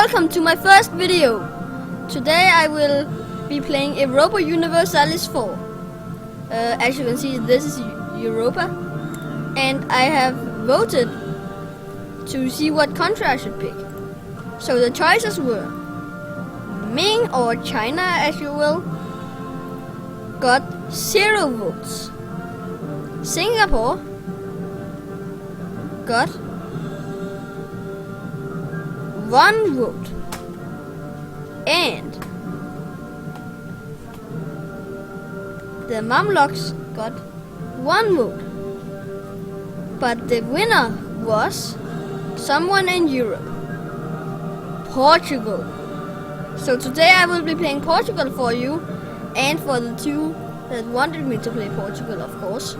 welcome to my first video. Today I will be playing Europa Universalis 4. As you can see, this is Europa, and I have voted to see what country I should pick. So the choices were Ming or China, as you will, got 0 votes. Singapore got 1 vote, and the Mamluks got 1 vote. But the winner was someone in Europe, Portugal. So today I will be playing Portugal for you, and for the 2 that wanted me to play Portugal, of course.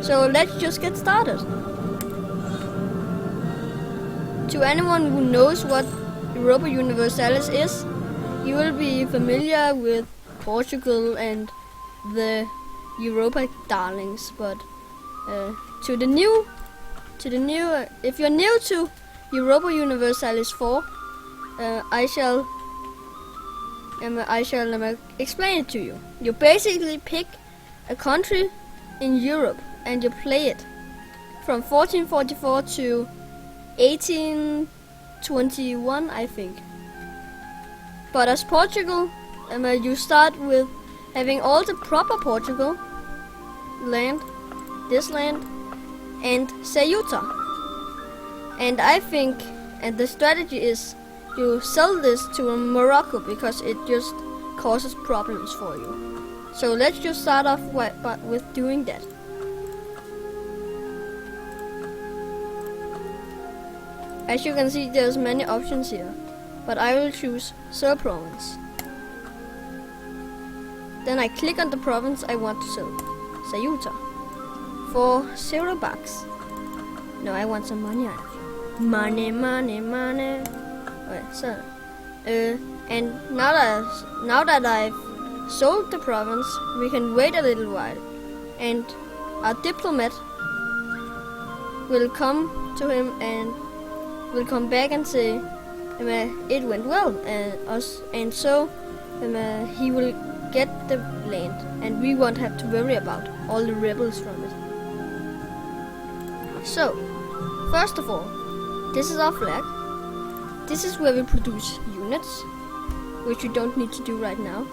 So let's just get started. To anyone who knows what Europa Universalis is, you will be familiar with Portugal and the Europa darlings. But if you're new to Europa Universalis 4, I shall explain it to you. You basically pick a country in Europe and you play it from 1444 to 1821, I think. But as Portugal, you start with having all the proper Portugal land, this land, and Ceuta. And I think, and the strategy is, you sell this to Morocco because it just causes problems for you. So let's just start off with doing that. As you can see, there's many options here, but I will choose Sir Province. Then I click on the province I want to sell, Ceuta, for 0 bucks. No, I want some money. Money. Okay, so, and now that I've sold the province, we can wait a little while, and our diplomat will come to him and will come back and say it went well, and so he will get the land, and we won't have to worry about all the rebels from it. So, first of all, this is our flag. This is where we produce units, which we don't need to do right now.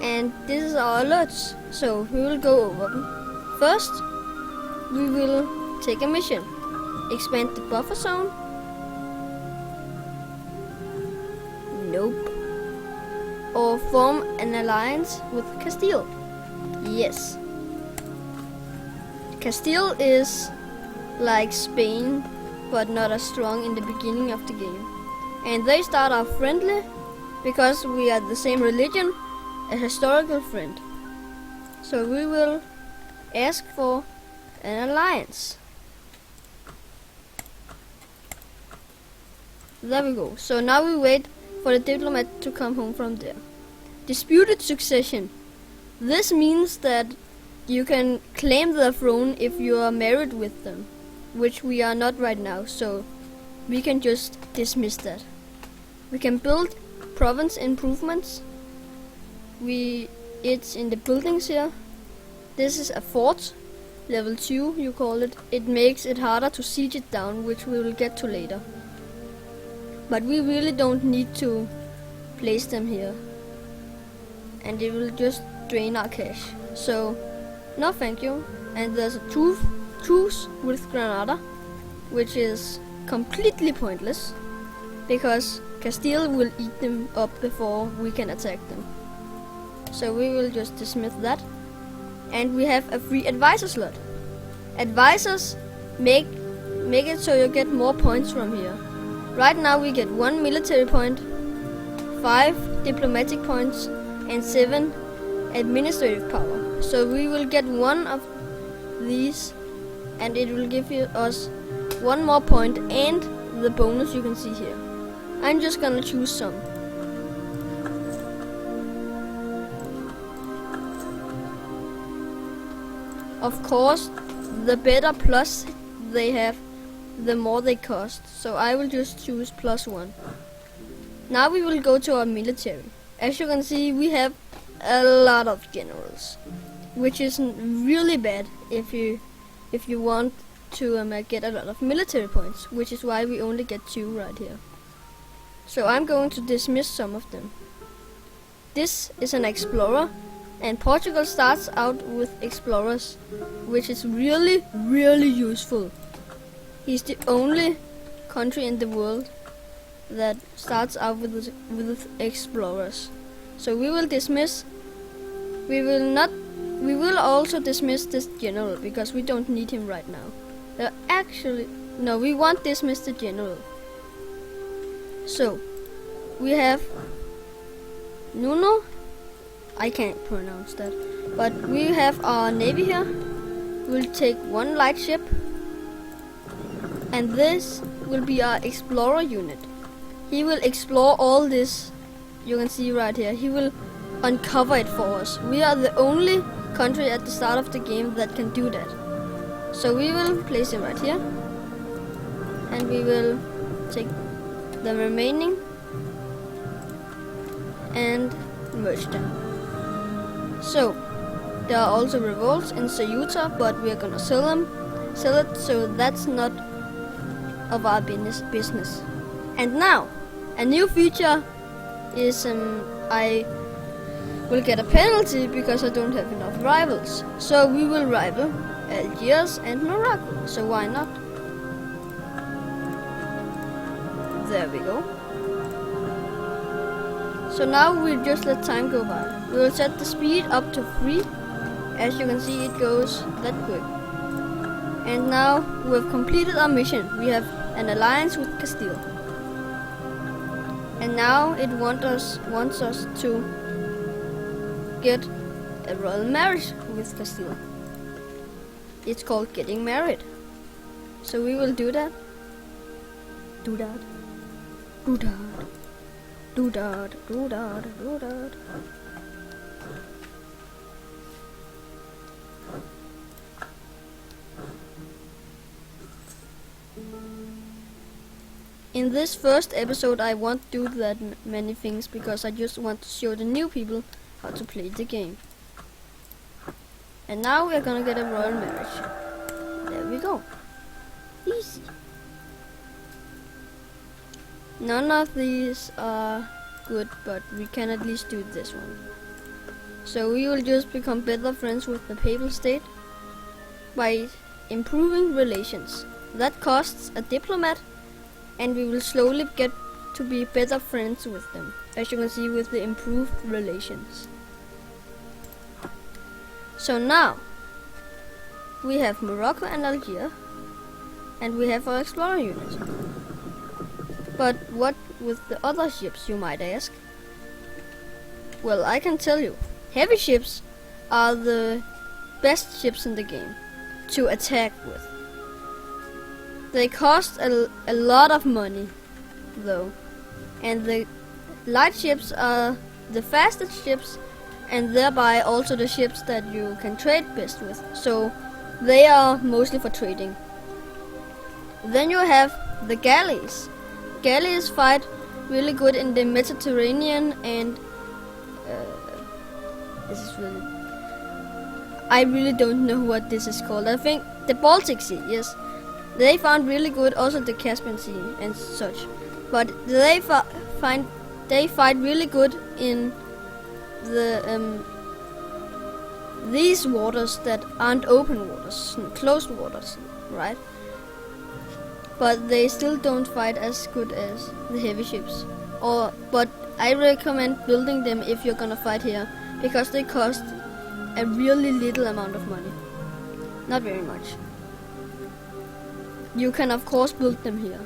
And this is our alerts, so we will go over them. First, we will take a mission. Expand the buffer zone. Nope. Or form an alliance with Castile. Yes. Castile is like Spain, but not as strong in the beginning of the game. And they start off friendly because we are the same religion, a historical friend. So we will ask for an alliance. There we go. So now we wait for the diplomat to come home from there. Disputed succession. This means that you can claim the throne if you are married with them, which we are not right now, so we can just dismiss that. We can build province improvements. It's in the buildings here. This is a fort, level 2 you call it. It makes it harder to siege it down, which we will get to later. But we really don't need to place them here, and it will just drain our cash. So, no thank you. And there's a truce with Granada, which is completely pointless, because Castile will eat them up before we can attack them. So we will just dismiss that. And we have a free advisor slot. Advisors make it so you get more points from here. Right now we get 1 military point, 5 diplomatic points, and 7 administrative power. So we will get 1 of these, and it will give us 1 more point and the bonus you can see here. I'm just gonna choose some. Of course, the better plus they have, the more they cost. So I will just choose +1. Now we will go to our military. As you can see, we have a lot of generals, which is really bad if you want to get a lot of military points, which is why we only get 2 right here. So I'm going to dismiss some of them. This is an explorer, and Portugal starts out with explorers, which is really, really useful. He's the only country in the world that starts out with explorers. So we will dismiss. We will also dismiss this general because we don't need him right now. No, we won't dismiss the general. So we have Nuno. I can't pronounce that. But we have our navy here. We'll take 1 light ship. And this will be our explorer unit. He will explore all this. You can see right here. He will uncover it for us. We are the only country at the start of the game that can do that. So we will place him right here. And we will take the remaining and merge them. So there are also revolts in Ceuta, but we are gonna sell it, so that's not of our business. And now a new feature is I will get a penalty because I don't have enough rivals. So we will rival Algiers and Morocco. So why not? There we go. So now we'll just let time go by. We will set the speed up to 3. As you can see, it goes that quick. And now we have completed our mission. We have an alliance with Castile. And now it wants us to get a royal marriage with Castile. It's called getting married. So we will do that. Do that. Do that. Do that. Do that. Do that. In this first episode I won't do that many things because I just want to show the new people how to play the game. And now we're gonna get a royal marriage. There we go. Easy. None of these are good, but we can at least do this one. So we will just become better friends with the Papal State by improving relations. That costs a diplomat, and we will slowly get to be better friends with them, as you can see with the improved relations. So now we have Morocco and Algeria, and we have our explorer unit. But what with the other ships, you might ask? Well, I can tell you, heavy ships are the best ships in the game to attack with. They cost a lot of money though, and the light ships are the fastest ships and thereby also the ships that you can trade best with, so they are mostly for trading. Then you have the galleys. Galleys fight really good in the Mediterranean, and this is really, I really don't know what this is called. I think the Baltic Sea, yes. They found really good, also the Caspian Sea and such. But they fight really good in the these waters that aren't open waters, closed waters, right? But they still don't fight as good as the heavy ships. But I recommend building them if you're gonna fight here, because they cost a really little amount of money. Not very much. You can of course build them here.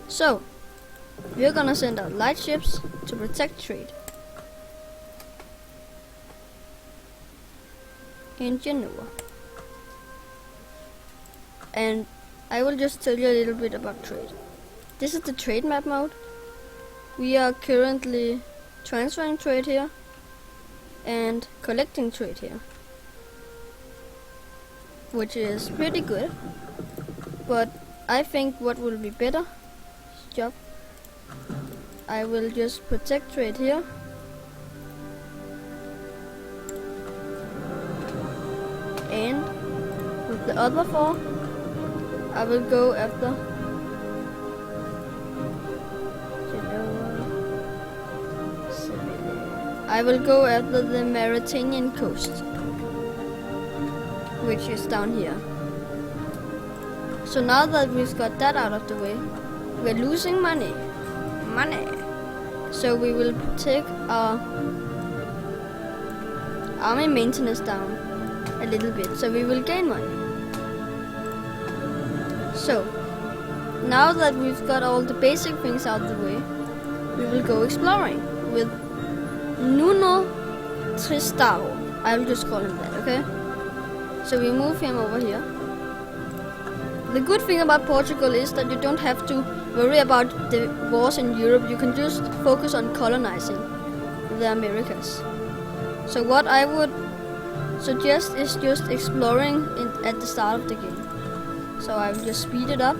So, we're gonna send out light ships to protect trade in Genoa. And I will just tell you a little bit about trade. This is the trade map mode. We are currently transferring trade here and collecting trade here. which is pretty good. But I think what will be better job, I will just protect trade here. And with the other 4, I will go after the Mediterranean coast, which is down here. So now that we've got that out of the way, we're losing money. So we will take our army maintenance down a little bit, so we will gain money. So now that we've got all the basic things out of the way, we will go exploring with Nuno Tristão. I will just call him that, okay? So we move him over here. The good thing about Portugal is that you don't have to worry about the wars in Europe. You can just focus on colonizing the Americas. So what I would suggest is just exploring at the start of the game. So I will just speed it up.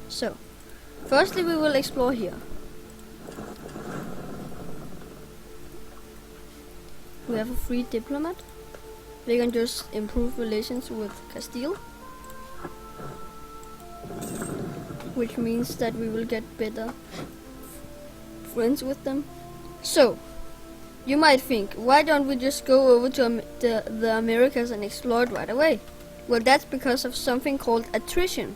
So, firstly we will explore here. We have a free diplomat. We can just improve relations with Castile, which means that we will get better friends with them. So, you might think, why don't we just go over to the Americas and explore it right away? Well, that's because of something called attrition.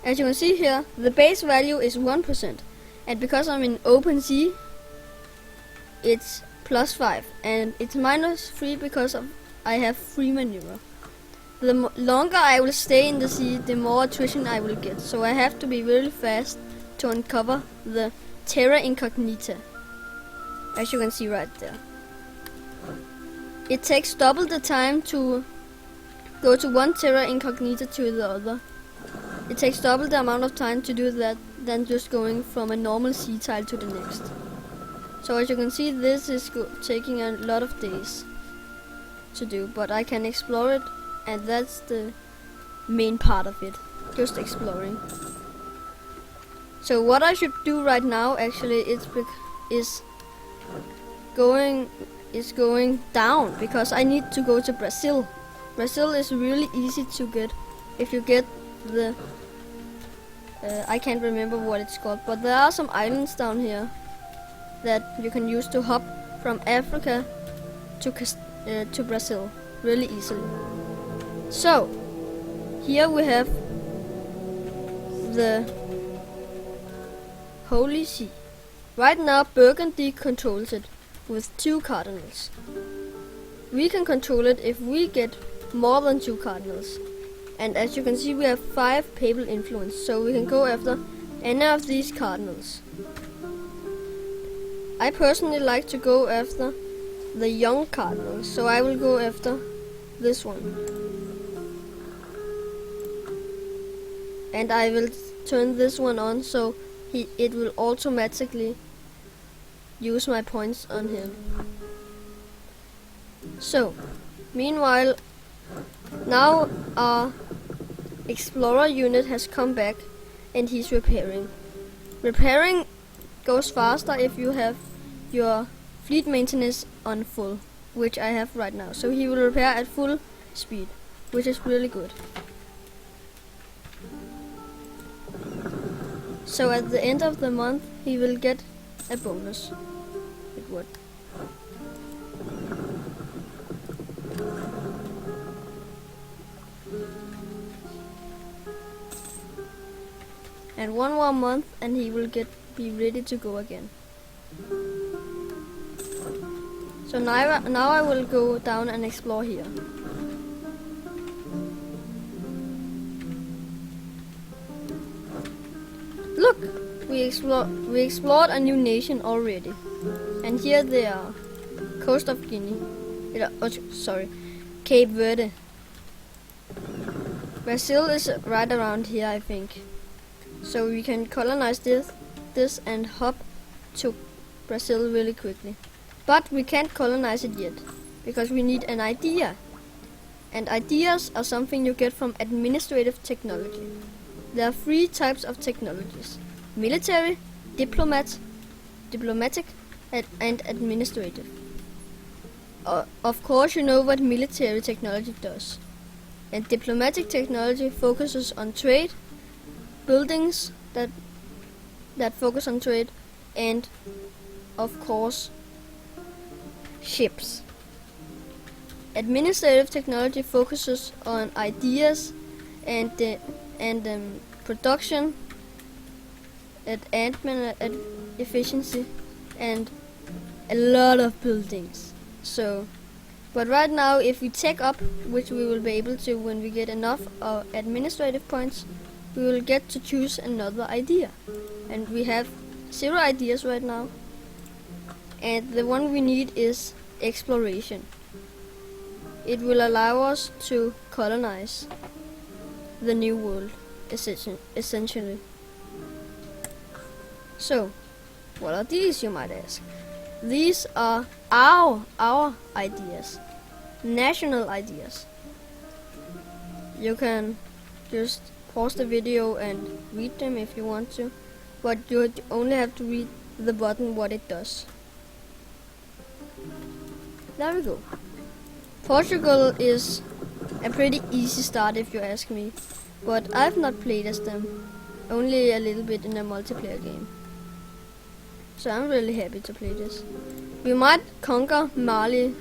As you can see here, the base value is 1%, and because I'm in open sea, it's +5, and it's -3 because I have free maneuver. The longer I will stay in the sea, the more attrition I will get. So I have to be really fast to uncover the terra incognita, as you can see right there. It takes double the time to go to one terra incognita to the other. It takes double the amount of time to do that than just going from a normal sea tile to the next. So as you can see, this is taking a lot of days to do, but I can explore it, and that's the main part of it, just exploring. So what I should do right now actually is going down, because I need to go to Brazil. Brazil is really easy to get if you get the I can't remember what it's called, but there are some islands down here that you can use to hop from Africa to Brazil really easily. So here we have the Holy See. Right now Burgundy controls it with 2 cardinals. We can control it if we get more than 2 cardinals. And as you can see, we have 5 papal influence, so we can go after any of these cardinals. I personally like to go after the young cardinals, so I will go after this one. And I will turn this one on, so it will automatically use my points on him. So, meanwhile, now our explorer unit has come back and he's repairing. Repairing goes faster if you have your fleet maintenance on full, which I have right now. So he will repair at full speed, which is really good. So at the end of the month he will get a bonus. It would. And one more month and he will be ready to go again. So now I will go down and explore here. Look, we explored a new nation already. And here they are. Coast of Guinea. Cape Verde. Brazil is right around here, I think. So we can colonize this and hop to Brazil really quickly. But we can't colonize it yet. because we need an idea. And ideas are something you get from administrative technology. There are 3 types of technologies: military, diplomatic, and administrative. Of course, you know what military technology does. And diplomatic technology focuses on trade, buildings that focus on trade, and of course ships. Administrative technology focuses on ideas and production, and admin efficiency, and a lot of buildings. So, but right now, if we take up, which we will be able to when we get enough administrative points, we will get to choose another idea. And we have 0 ideas right now. And the one we need is exploration. It will allow us to colonize the new world, essentially. So, what are these, you might ask? These are our ideas, national ideas. You can just pause the video and read them if you want to, but you only have to read the button what it does. There we go. Portugal is a pretty easy start if you ask me, but I've not played as them, only a little bit in a multiplayer game. So I'm really happy to play this. We might conquer Mali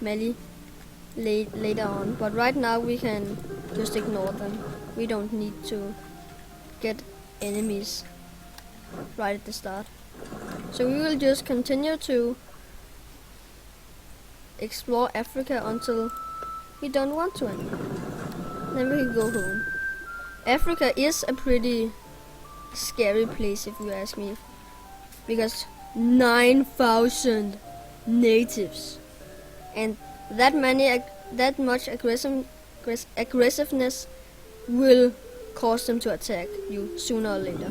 later on, but right now we can just ignore them. We don't need to get enemies right at the start. So we will just continue to explore Africa until we don't want to anymore. Then we can go home. Africa is a pretty scary place if you ask me, because 9,000 natives, and that much aggressiveness will cause them to attack you sooner or later.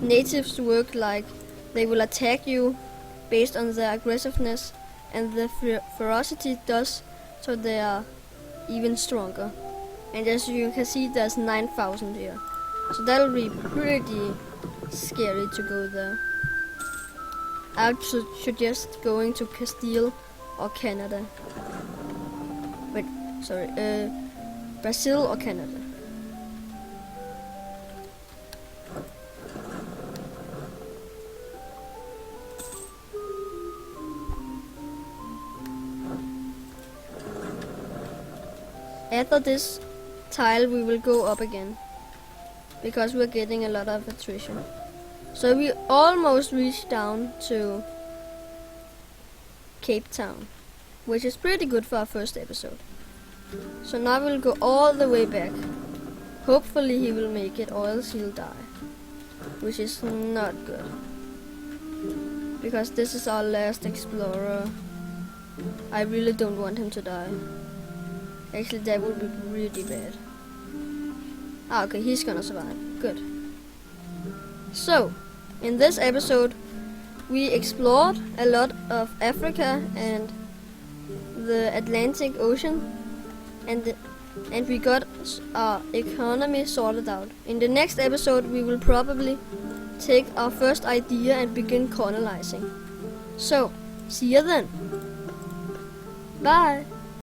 Natives work like they will attack you based on their aggressiveness, and the ferocity does so they are even stronger. And as you can see, there's 9,000 here, so that'll be pretty scary to go there. I would suggest going to Castile or Canada. Brazil or Canada. After this tile we will go up again, because we're getting a lot of attrition. So we almost reached down to Cape Town, which is pretty good for our first episode. So now we'll go all the way back. Hopefully he will make it, or else he'll die, which is not good, because this is our last explorer. I really don't want him to die. Actually, that would be really bad. Okay, he's gonna survive. Good. So, in this episode, we explored a lot of Africa and the Atlantic Ocean, and we got our economy sorted out. In the next episode, we will probably take our first idea and begin colonizing. So, see you then. Bye.